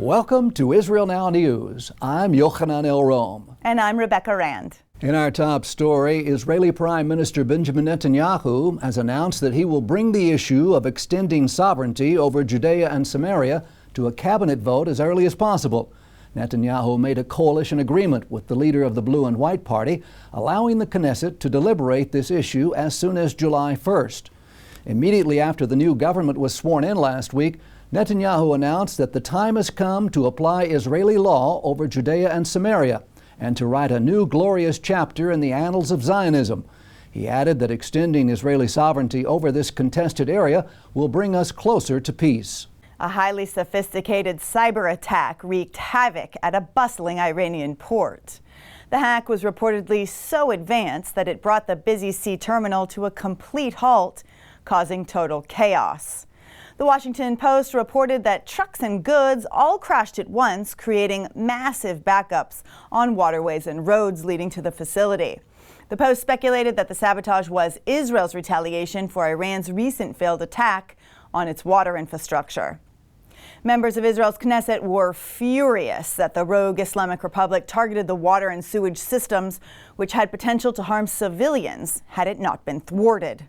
Welcome to Israel Now News. I'm Yochanan El Rom. And I'm Rebecca Rand. In our top story, Israeli Prime Minister Benjamin Netanyahu has announced that he will bring the issue of extending sovereignty over Judea and Samaria to a cabinet vote as early as possible. Netanyahu made a coalition agreement with the leader of the Blue and White Party, allowing the Knesset to deliberate this issue as soon as July 1st. Immediately after the new government was sworn in last week, Netanyahu announced that the time has come to apply Israeli law over Judea and Samaria and to write a new glorious chapter in the annals of Zionism. He added that extending Israeli sovereignty over this contested area will bring us closer to peace. A highly sophisticated cyber attack wreaked havoc at a bustling Iranian port. The hack was reportedly so advanced that it brought the busy sea terminal to a complete halt, causing total chaos. The Washington Post reported that trucks and goods all crashed at once, creating massive backups on waterways and roads leading to the facility. The Post speculated that the sabotage was Israel's retaliation for Iran's recent failed attack on its water infrastructure. Members of Israel's Knesset were furious that the rogue Islamic Republic targeted the water and sewage systems, which had potential to harm civilians had it not been thwarted.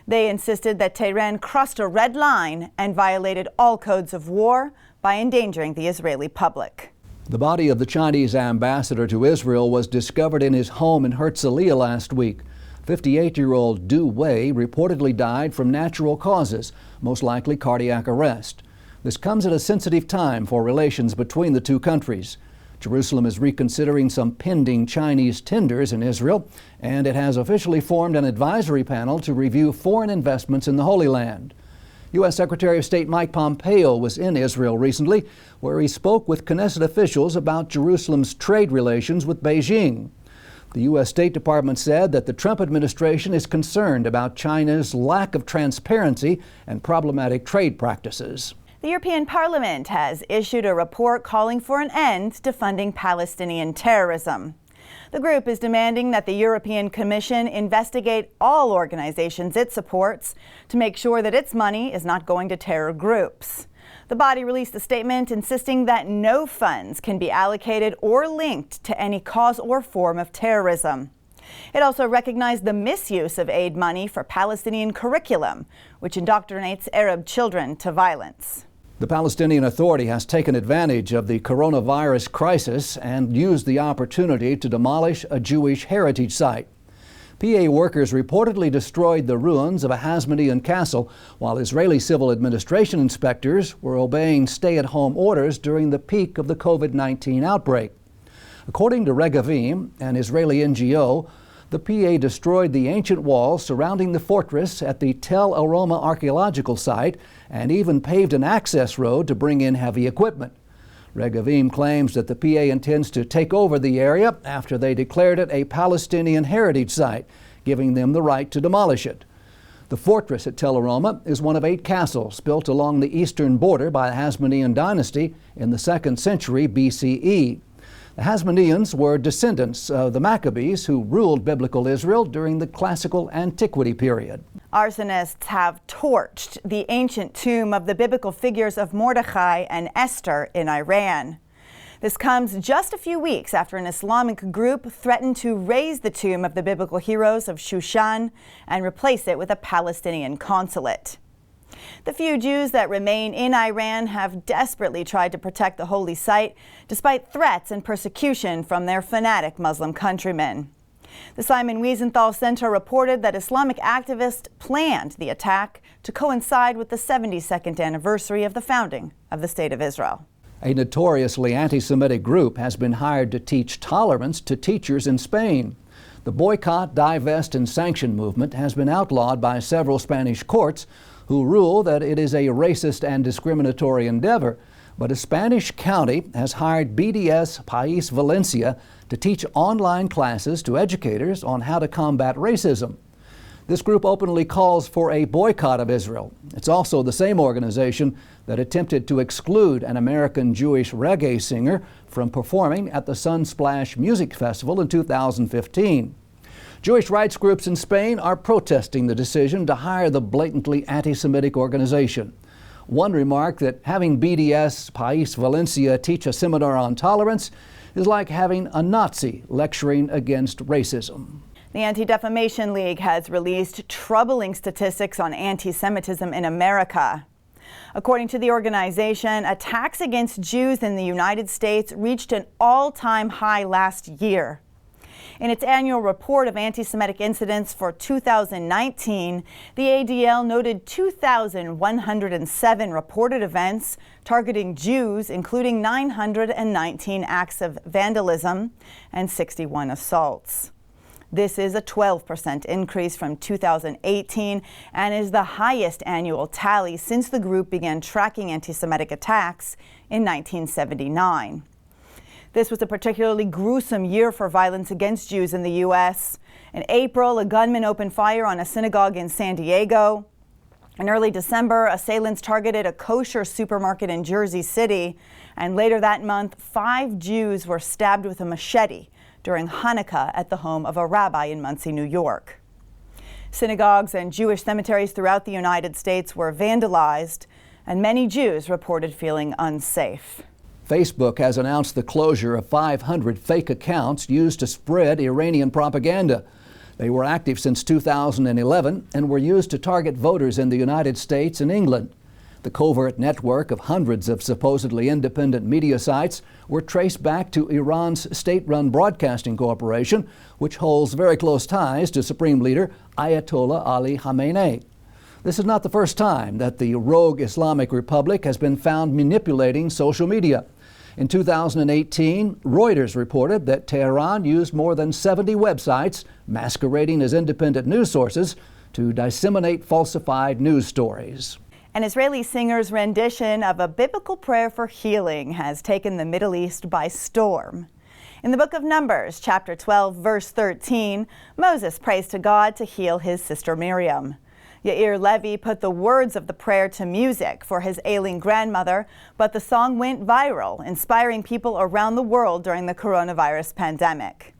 They insisted that Tehran crossed a red line and violated all codes of war by endangering the Israeli public. The body of the Chinese ambassador to Israel was discovered in his home in Herzliya last week. 58-year-old Du Wei reportedly died from natural causes, most likely cardiac arrest. This comes at a sensitive time for relations between the two countries. Jerusalem is reconsidering some pending Chinese tenders in Israel, and it has officially formed an advisory panel to review foreign investments in the Holy Land. U.S. Secretary of State Mike Pompeo was in Israel recently, where he spoke with Knesset officials about Jerusalem's trade relations with Beijing. The U.S. State Department said that the Trump administration is concerned about China's lack of transparency and problematic trade practices. The European Parliament has issued a report calling for an end to funding Palestinian terrorism. The group is demanding that the European Commission investigate all organizations it supports to make sure that its money is not going to terror groups. The body released a statement insisting that no funds can be allocated or linked to any cause or form of terrorism. It also recognized the misuse of aid money for Palestinian curriculum, which indoctrinates Arab children to violence. The Palestinian Authority has taken advantage of the coronavirus crisis and used the opportunity to demolish a Jewish heritage site. PA workers reportedly destroyed the ruins of a Hasmonean castle, while Israeli civil administration inspectors were obeying stay-at-home orders during the peak of the COVID-19 outbreak. According to Regavim, an Israeli NGO, the PA destroyed the ancient walls surrounding the fortress at the Tel Aroma archaeological site and even paved an access road to bring in heavy equipment. Regavim claims that the PA intends to take over the area after they declared it a Palestinian heritage site, giving them the right to demolish it. The fortress at Tel Aroma is one of 8 castles built along the eastern border by the Hasmonean dynasty in the 2nd century BCE. The Hasmoneans were descendants of the Maccabees who ruled biblical Israel during the classical antiquity period. Arsonists have torched the ancient tomb of the biblical figures of Mordechai and Esther in Iran. This comes just a few weeks after an Islamic group threatened to raze the tomb of the biblical heroes of Shushan and replace it with a Palestinian consulate. The few Jews that remain in Iran have desperately tried to protect the holy site, despite threats and persecution from their fanatic Muslim countrymen. The Simon Wiesenthal Center reported that Islamic activists planned the attack to coincide with the 72nd anniversary of the founding of the State of Israel. A notoriously anti-Semitic group has been hired to teach tolerance to teachers in Spain. The boycott, divest, and sanction movement has been outlawed by several Spanish courts, who rule that it is a racist and discriminatory endeavor. But a Spanish county has hired BDS País Valencia to teach online classes to educators on how to combat racism. This group openly calls for a boycott of Israel. It's also the same organization that attempted to exclude an American Jewish reggae singer from performing at the Sunsplash Music Festival in 2015. Jewish rights groups in Spain are protesting the decision to hire the blatantly anti-Semitic organization. One remarked that having BDS País Valencia teach a seminar on tolerance is like having a Nazi lecturing against racism. The Anti-Defamation League has released troubling statistics on anti-Semitism in America. According to the organization, attacks against Jews in the United States reached an all-time high last year. In its annual report of anti-Semitic incidents for 2019, the ADL noted 2,107 reported events targeting Jews, including 919 acts of vandalism and 61 assaults. This is a 12% increase from 2018 and is the highest annual tally since the group began tracking anti-Semitic attacks in 1979. This was a particularly gruesome year for violence against Jews in the U.S. In April, a gunman opened fire on a synagogue in San Diego. In early December, assailants targeted a kosher supermarket in Jersey City. And later that month, 5 Jews were stabbed with a machete during Hanukkah at the home of a rabbi in Muncie, New York. Synagogues and Jewish cemeteries throughout the United States were vandalized, and many Jews reported feeling unsafe. Facebook has announced the closure of 500 fake accounts used to spread Iranian propaganda. They were active since 2011 and were used to target voters in the United States and England. The covert network of hundreds of supposedly independent media sites were traced back to Iran's state-run broadcasting corporation, which holds very close ties to Supreme Leader Ayatollah Ali Khamenei. This is not the first time that the rogue Islamic Republic has been found manipulating social media. In 2018, Reuters reported that Tehran used more than 70 websites masquerading as independent news sources to disseminate falsified news stories. An Israeli singer's rendition of a biblical prayer for healing has taken the Middle East by storm. In the book of Numbers, chapter 12, verse 13, Moses prays to God to heal his sister Miriam. Yair Levy put the words of the prayer to music for his ailing grandmother, but the song went viral, inspiring people around the world during the coronavirus pandemic.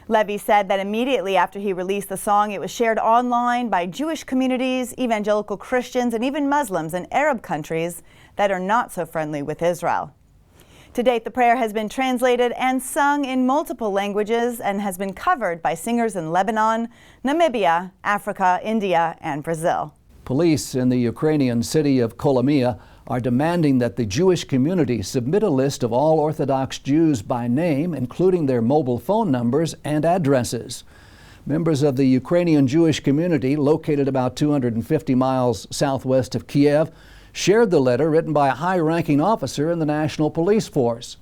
Levy said that immediately after he released the song, it was shared online by Jewish communities, evangelical Christians, and even Muslims in Arab countries that are not so friendly with Israel. To date, the prayer has been translated and sung in multiple languages and has been covered by singers in Lebanon, Namibia, Africa, India, and Brazil. Police in the Ukrainian city of Kolomia are demanding that the Jewish community submit a list of all Orthodox Jews by name, including their mobile phone numbers and addresses. Members of the Ukrainian Jewish community, located about 250 miles southwest of Kiev, shared the letter written by a high-ranking officer in the National Police Force.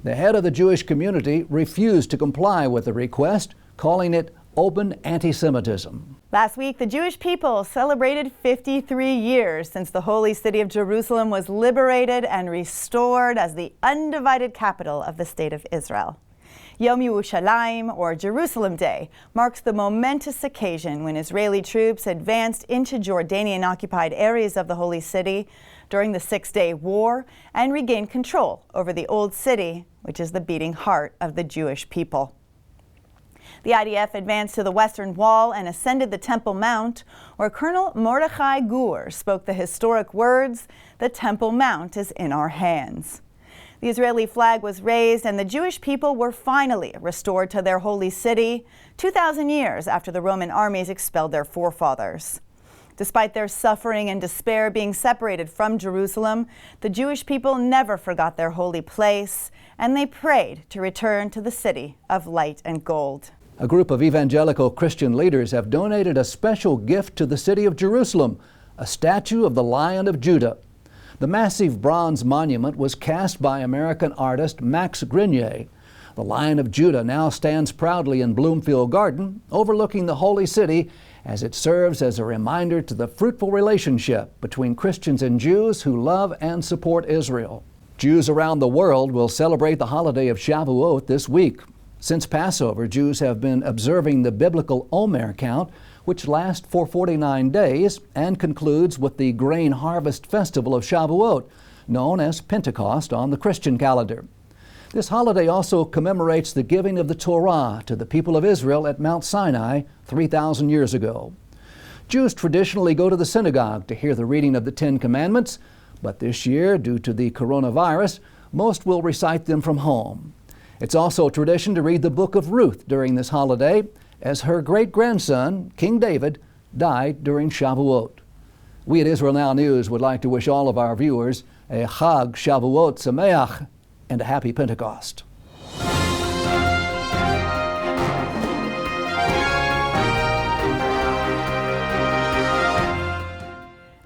The head of the Jewish community refused to comply with the request, calling it open anti-Semitism. Last week, the Jewish people celebrated 53 years since the holy city of Jerusalem was liberated and restored as the undivided capital of the state of Israel. Yom Yerushalayim, or Jerusalem Day, marks the momentous occasion when Israeli troops advanced into Jordanian-occupied areas of the Holy City during the Six-Day War and regained control over the Old City, which is the beating heart of the Jewish people. The IDF advanced to the Western Wall and ascended the Temple Mount, where Colonel Mordechai Gur spoke the historic words, "The Temple Mount is in our hands." The Israeli flag was raised and the Jewish people were finally restored to their holy city 2,000 years after the Roman armies expelled their forefathers. Despite their suffering and despair being separated from Jerusalem, the Jewish people never forgot their holy place, and they prayed to return to the city of light and gold. A group of evangelical Christian leaders have donated a special gift to the city of Jerusalem, a statue of the Lion of Judah. The massive bronze monument was cast by American artist Max Grenier. The Lion of Judah now stands proudly in Bloomfield Garden, overlooking the holy city, as it serves as a reminder to the fruitful relationship between Christians and Jews who love and support Israel. Jews around the world will celebrate the holiday of Shavuot this week. Since Passover, Jews have been observing the biblical Omer count, which lasts for 49 days and concludes with the grain harvest festival of Shavuot, known as Pentecost on the Christian calendar. This holiday also commemorates the giving of the Torah to the people of Israel at Mount Sinai 3,000 years ago. Jews traditionally go to the synagogue to hear the reading of the Ten Commandments, But this year, due to the coronavirus, most will recite them from home. It's also a tradition to read the book of Ruth during this holiday, as her great-grandson, King David, died during Shavuot. We at Israel Now News would like to wish all of our viewers a Chag Shavuot Sameach and a happy Pentecost.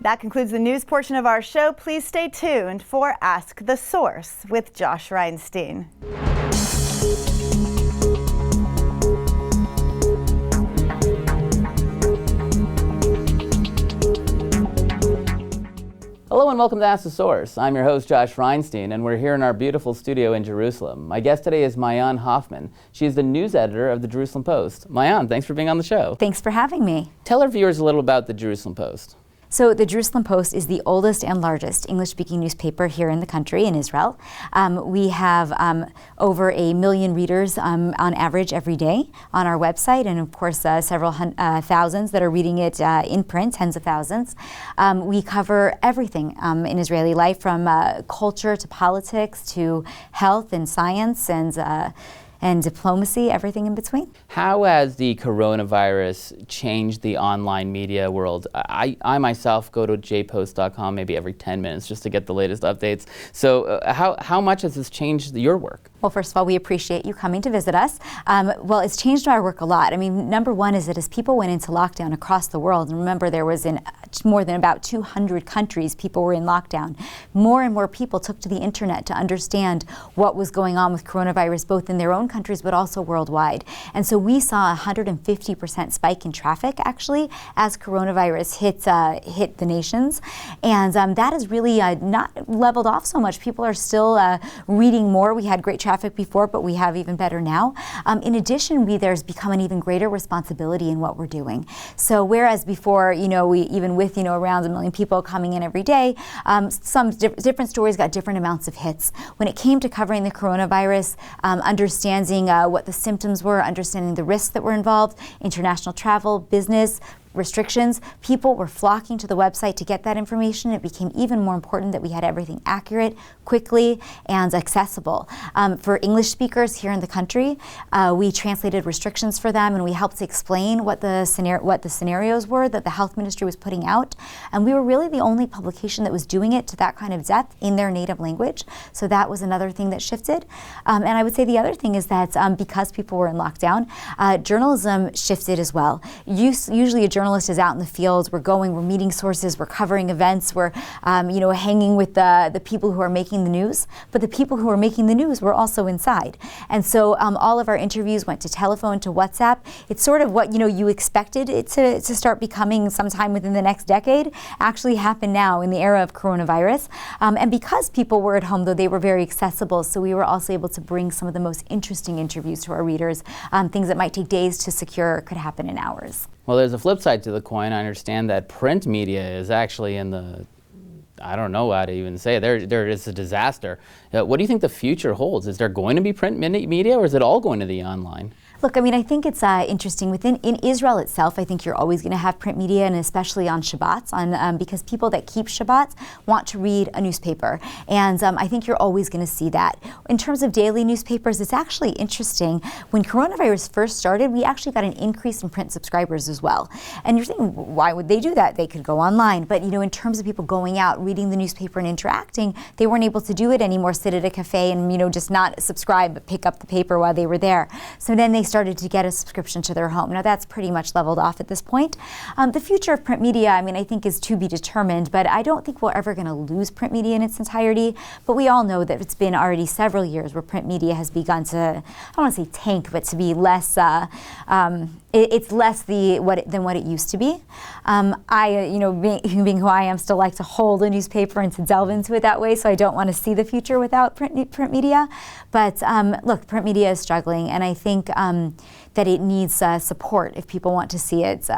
That concludes the news portion of our show. Please stay tuned for Ask the Source with Josh Reinstein. Hello and welcome to Ask the Source. I'm your host, Josh Reinstein, and we're here in our beautiful studio in Jerusalem. My guest today is Maayan Hoffman. She is the news editor of the Jerusalem Post. Maayan, thanks for being on the show. Thanks for having me. Tell our viewers a little about the Jerusalem Post. So the Jerusalem Post is the oldest and largest English-speaking newspaper here in the country, in Israel. We have over 1 million readers on average every day on our website, and of course several thousands that are reading it in print, tens of thousands. We cover everything in Israeli life, from culture to politics to health and science and diplomacy, everything in between. How has the coronavirus changed the online media world? I myself go to jpost.com maybe every 10 minutes just to get the latest updates. So how much has this changed your work? Well, first of all, we appreciate you coming to visit us. Well, it's changed our work a lot. I mean, number one is that as people went into lockdown across the world, and remember there was in more than about 200 countries people were in lockdown, more and more people took to the internet to understand what was going on with coronavirus, both in their own countries but also worldwide. And so we saw a 150% spike in traffic actually as coronavirus hit the nations. And that has really not leveled off so much. People are still reading more. We had great traffic before, but we have even better now. In addition, there's become an even greater responsibility in what we're doing. So whereas before, we even with around 1 million people coming in every day, some different stories got different amounts of hits. When it came to covering the coronavirus, understanding what the symptoms were, understanding the risks that were involved, international travel, business, restrictions, people were flocking to the website to get that information. It became even more important that we had everything accurate, quickly, and accessible. For English speakers here in the country, we translated restrictions for them, and we helped explain what the scenarios were that the health ministry was putting out. And we were really the only publication that was doing it to that kind of depth in their native language. So that was another thing that shifted. And I would say the other thing is that because people were in lockdown, journalism shifted as well. Usually a journalist is out in the field, we're meeting sources, we're covering events, we're hanging with the people who are making the news, but the people who are making the news were also inside. And so all of our interviews went to telephone, to WhatsApp. It's sort of what you expected it to start becoming sometime within the next decade, actually happened now in the era of coronavirus. And because people were at home, though, they were very accessible, so we were also able to bring some of the most interesting interviews to our readers. Things that might take days to secure could happen in hours. Well, there's a flip side to the coin. I understand that print media is actually in the, I don't know how to even say it. There is a disaster. What do you think the future holds? Is there going to be print media, or is it all going to the online? Look, I mean, I think it's interesting. In Israel itself, I think you're always going to have print media, and especially on Shabbats, because people that keep Shabbats want to read a newspaper. And I think you're always going to see that. In terms of daily newspapers, it's actually interesting. When coronavirus first started, we actually got an increase in print subscribers as well. And you're thinking, why would they do that? They could go online. But, in terms of people going out, reading the newspaper and interacting, they weren't able to do it anymore, sit at a cafe and, just not subscribe, but pick up the paper while they were there. So then they started to get a subscription to their home. Now that's pretty much leveled off at this point. The future of print media, I think is to be determined, but I don't think we're ever going to lose print media in its entirety. But we all know that it's been already several years where print media has begun to, I don't want to say tank, but to be less, it's less than what it used to be. Being who I am, still like to hold a newspaper and to delve into it that way, so I don't want to see the future without print media. But look, print media is struggling, and I think that it needs support if people want to see it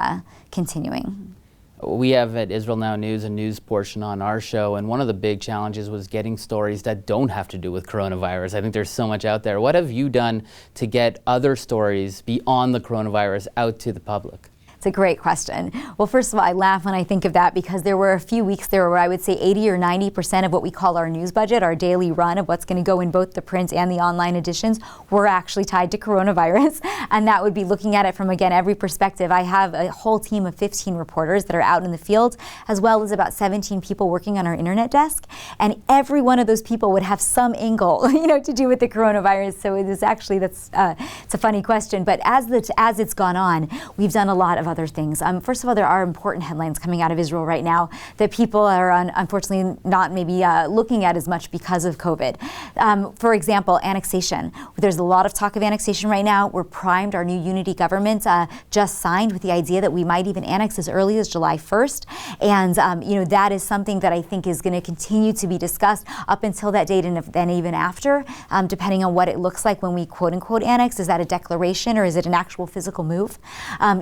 continuing. We have at Israel Now News a news portion on our show, and one of the big challenges was getting stories that don't have to do with coronavirus. I think there's so much out there. What have you done to get other stories beyond the coronavirus out to the public? It's a great question. Well, first of all, I laugh when I think of that because there were a few weeks there where I would say 80 or 90% of what we call our news budget, our daily run of what's going to go in both the print and the online editions, were actually tied to coronavirus. And that would be looking at it from, again, every perspective. I have a whole team of 15 reporters that are out in the field, as well as about 17 people working on our internet desk. And every one of those people would have some angle, to do with the coronavirus. So it is actually, it's a funny question. But as it's gone on, we've done a lot of other things. First of all, there are important headlines coming out of Israel right now that people are unfortunately not maybe looking at as much because of COVID. For example, annexation. There's a lot of talk of annexation right now. We're primed. Our new unity government just signed with the idea that we might even annex as early as July 1st. And, that is something that I think is going to continue to be discussed up until that date and then even after, depending on what it looks like when we quote unquote annex. Is that a declaration or is it an actual physical move?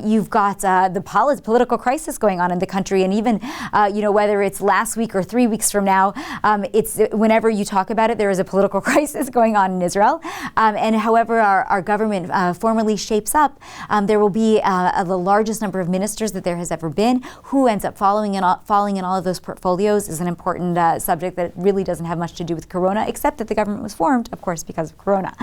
You've got the political crisis going on in the country, and even whether it's last week or 3 weeks from now, it's whenever you talk about it, there is a political crisis going on in Israel. And however our government formally shapes up, there will be the largest number of ministers that there has ever been. Who ends up falling in all of those portfolios is an important subject that really doesn't have much to do with Corona, except that the government was formed, of course, because of Corona.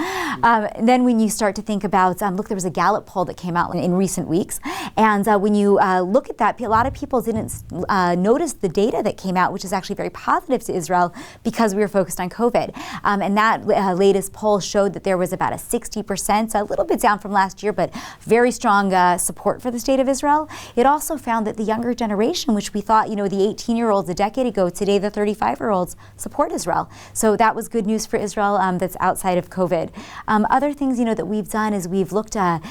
Then when you start to think about, look, there was a Gallup poll that came out in recent weeks, and when you look at that, a lot of people didn't notice the data that came out, which is actually very positive to Israel because we were focused on COVID. And that latest poll showed that there was about a 60%, a little bit down from last year, but very strong support for the state of Israel. It also found that the younger generation, which we thought, the 18-year-olds a decade ago, today the 35-year-olds support Israel. So that was good news for Israel that's outside of COVID. Other things, that we've done is we've looked at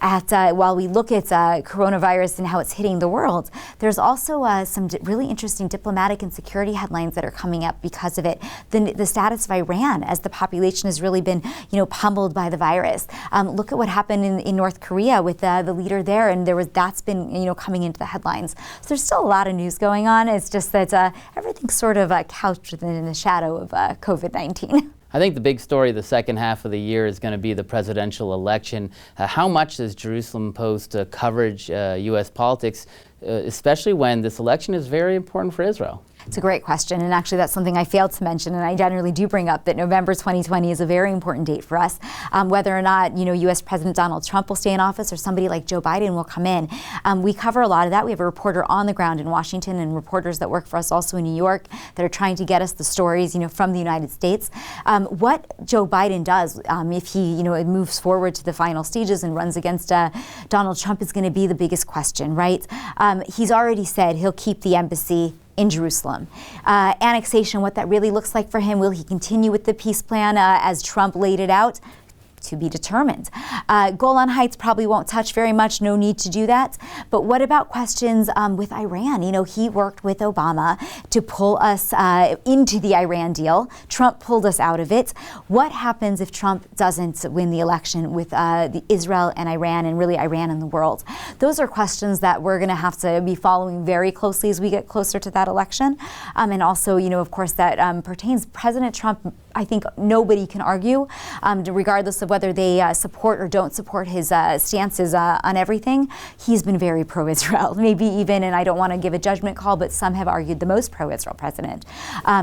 while we look at coronavirus and how it's hitting the world, there's also some really interesting diplomatic and security headlines that are coming up because of it. The status of Iran as the population has really been, pummeled by the virus. Look at what happened in North Korea with the leader there, and that's been, coming into the headlines. So there's still a lot of news going on. It's just that everything's sort of couched within the shadow of COVID-19. I think the big story the second half of the year is going to be the presidential election. How much does Jerusalem pose to coverage U.S. politics, especially when this election is very important for Israel? It's a great question, and actually that's something I failed to mention, and I generally do bring up that November 2020 is a very important date for us. Whether or not, U.S. President Donald Trump will stay in office or somebody like Joe Biden will come in. We cover a lot of that. We have a reporter on the ground in Washington and reporters that work for us also in New York that are trying to get us the stories, from the United States. What Joe Biden does, if he, moves forward to the final stages and runs against Donald Trump is going to be the biggest question, right? He's already said he'll keep the embassy in Jerusalem. Annexation, what that really looks like for him. Will he continue with the peace plan as Trump laid it out? To be determined. Golan Heights probably won't touch very much, no need to do that. But what about questions with Iran? He worked with Obama to pull us into the Iran deal. Trump pulled us out of it. What happens if Trump doesn't win the election with Israel and Iran, and really Iran and the world? Those are questions that we're going to have to be following very closely as we get closer to that election. And also, of course, that pertains President Trump. I think nobody can argue, regardless of whether they support or don't support his stances on everything. He's been very pro-Israel, maybe even, and I don't want to give a judgment call, but some have argued the most pro-Israel president.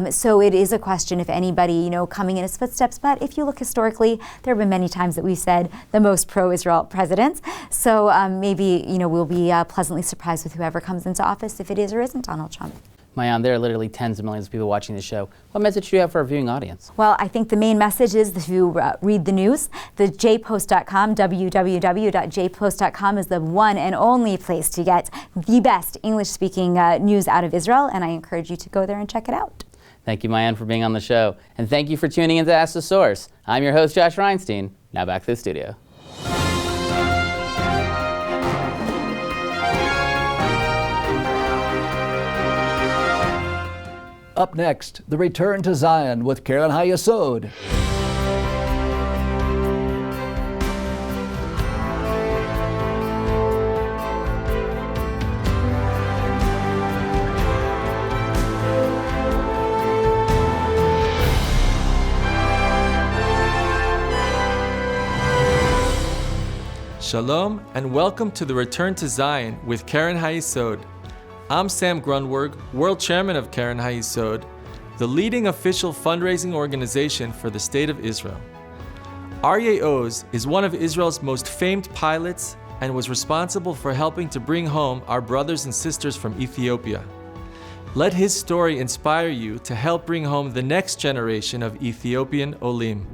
So it is a question if anybody, coming in his footsteps. But if you look historically, there have been many times that we've said the most pro-Israel president. So maybe, we'll be pleasantly surprised with whoever comes into office, if it is or isn't Donald Trump. Mayan, there are literally tens of millions of people watching this show. What message do you have for our viewing audience? Well, I think the main message is to read the news. The jpost.com, www.jpost.com is the one and only place to get the best English-speaking news out of Israel, and I encourage you to go there and check it out. Thank you, Mayan, for being on the show. And thank you for tuning in to Ask the Source. I'm your host, Josh Reinstein. Now back to the studio. Up next, the return to Zion with Karen Hayesod. Shalom and welcome to the Return to Zion with Keren HaYesod. I'm Sam Grunberg, World Chairman of Keren HaYesod, the leading official fundraising organization for the State of Israel. Aryeh Oz is one of Israel's most famed pilots and was responsible for helping to bring home our brothers and sisters from Ethiopia. Let his story inspire you to help bring home the next generation of Ethiopian Olim.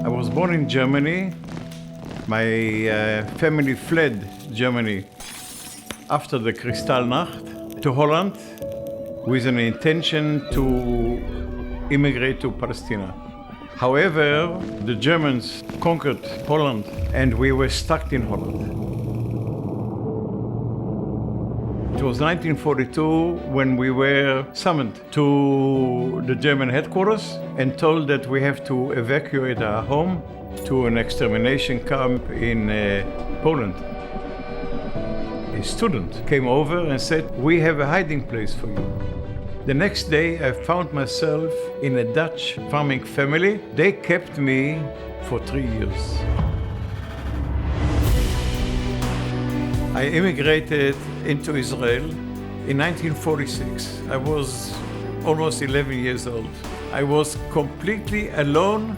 I was born in Germany. My family fled Germany after the Kristallnacht to Holland with an intention to immigrate to Palestine. However, the Germans conquered Holland and we were stuck in Holland. It was 1942 when we were summoned to the German headquarters and told that we have to evacuate our home to an extermination camp in Poland. A student came over and said, "We have a hiding place for you." The next day I found myself in a Dutch farming family. They kept me for 3 years. I immigrated into Israel in 1946. I was almost 11 years old. I was completely alone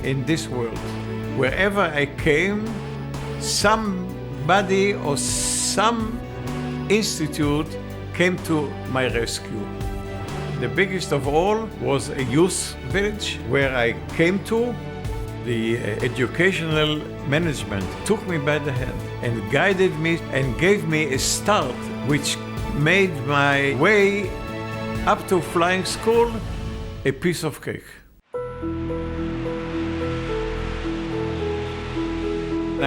in this world. Wherever I came, somebody or some institute came to my rescue. The biggest of all was a youth village where I came to. The educational management took me by the hand and guided me and gave me a start which made my way up to flying school a piece of cake.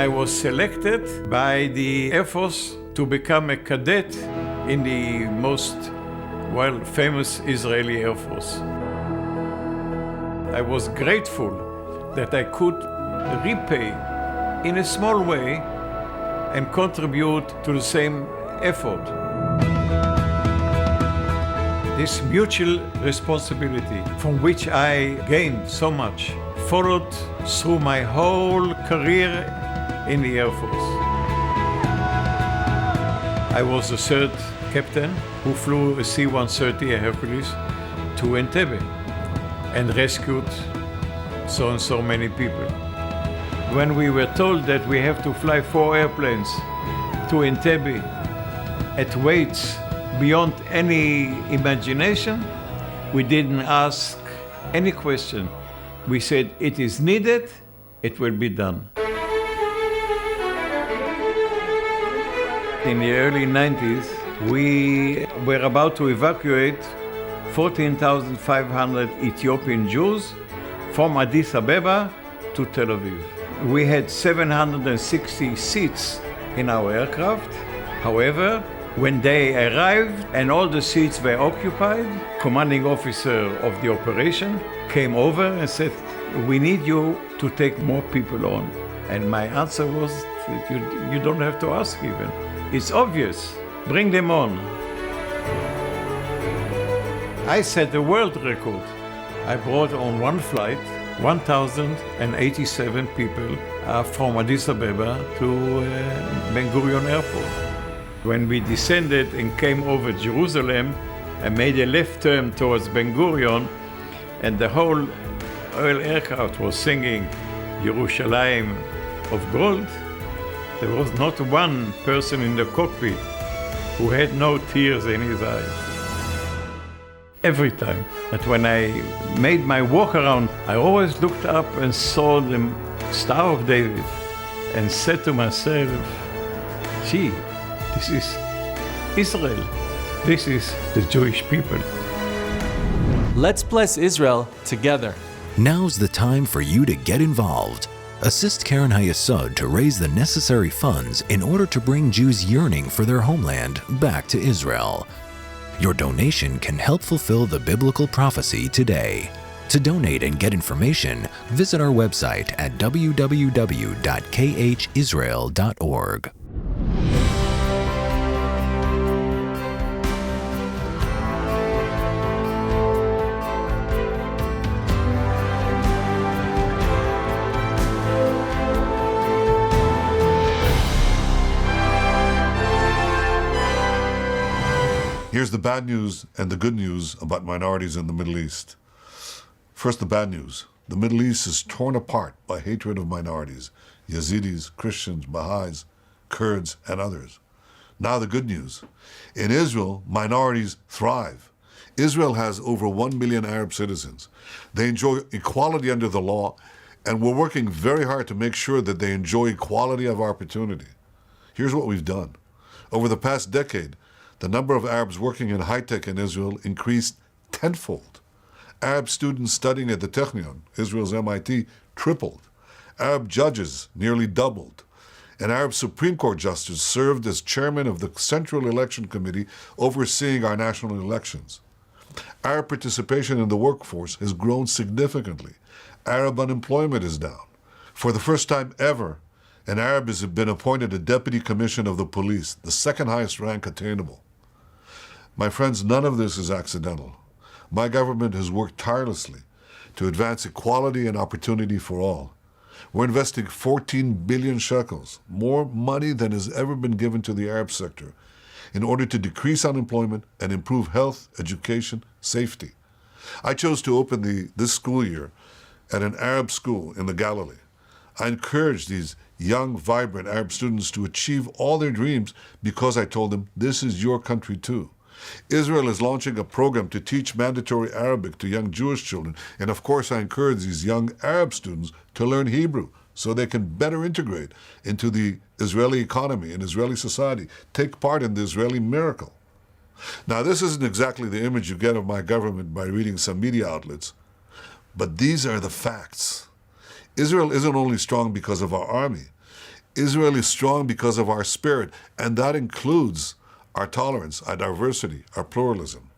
I was selected by the Air Force to become a cadet in the most famous Israeli Air Force. I was grateful that I could repay in a small way and contribute to the same effort. This mutual responsibility from which I gained so much followed through my whole career in the Air Force. I was the third captain who flew a C-130, a Hercules, to Entebbe and rescued so many people. When we were told that we have to fly 4 airplanes to Entebbe at weights beyond any imagination, we didn't ask any question. We said, it is needed, it will be done. In the early 90s, we were about to evacuate 14,500 Ethiopian Jews from Addis Ababa to Tel Aviv. We had 760 seats in our aircraft. However, when they arrived and all the seats were occupied, commanding officer of the operation came over and said, "We need you to take more people on." And my answer was, you don't have to ask even. It's obvious. Bring them on. I set a world record. I brought on one flight 1,087 people from Addis Ababa to Ben Gurion Airport. When we descended and came over Jerusalem, I made a left turn towards Ben Gurion, and the whole oil aircraft was singing Yerushalayim of gold. There was not one person in the cockpit who had no tears in his eyes. Every time that when I made my walk around, I always looked up and saw the Star of David and said to myself, gee, this is Israel. This is the Jewish people. Let's bless Israel together. Now's the time for you to get involved. Assist Keren HaYesod to raise the necessary funds in order to bring Jews yearning for their homeland back to Israel. Your donation can help fulfill the biblical prophecy today. To donate and get information, visit our website at www.khisrael.org. Here's the bad news and the good news about minorities in the Middle East. First, the bad news. The Middle East is torn apart by hatred of minorities, Yazidis, Christians, Baha'is, Kurds, and others. Now the good news. In Israel, minorities thrive. Israel has over 1 million Arab citizens. They enjoy equality under the law, and we're working very hard to make sure that they enjoy equality of opportunity. Here's what we've done. Over the past decade, the number of Arabs working in high-tech in Israel increased tenfold. Arab students studying at the Technion, Israel's MIT, tripled. Arab judges nearly doubled. An Arab Supreme Court justice served as chairman of the Central Election Committee overseeing our national elections. Arab participation in the workforce has grown significantly. Arab unemployment is down. For the first time ever, an Arab has been appointed a deputy commissioner of the police, the second highest rank attainable. My friends, none of this is accidental. My government has worked tirelessly to advance equality and opportunity for all. We're investing 14 billion shekels, more money than has ever been given to the Arab sector, in order to decrease unemployment and improve health, education, safety. I chose to open this school year at an Arab school in the Galilee. I encouraged these young, vibrant Arab students to achieve all their dreams because I told them, this is your country too. Israel is launching a program to teach mandatory Arabic to young Jewish children, and of course I encourage these young Arab students to learn Hebrew so they can better integrate into the Israeli economy and Israeli society, take part in the Israeli miracle. Now, this isn't exactly the image you get of my government by reading some media outlets, but these are the facts. Israel isn't only strong because of our army. Israel is strong because of our spirit, and that includes our tolerance, our diversity, our pluralism.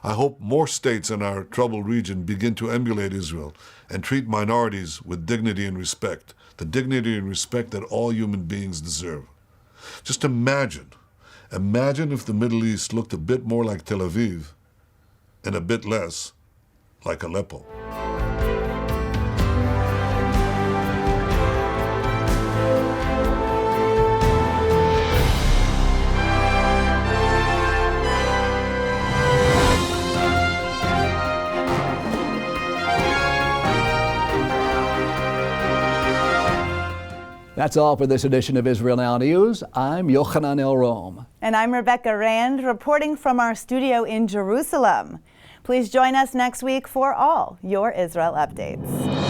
I hope more states in our troubled region begin to emulate Israel and treat minorities with dignity and respect, the dignity and respect that all human beings deserve. Just imagine if the Middle East looked a bit more like Tel Aviv and a bit less like Aleppo. That's all for this edition of Israel Now News. I'm Yochanan El Rom. And I'm Rebecca Rand, reporting from our studio in Jerusalem. Please join us next week for all your Israel updates.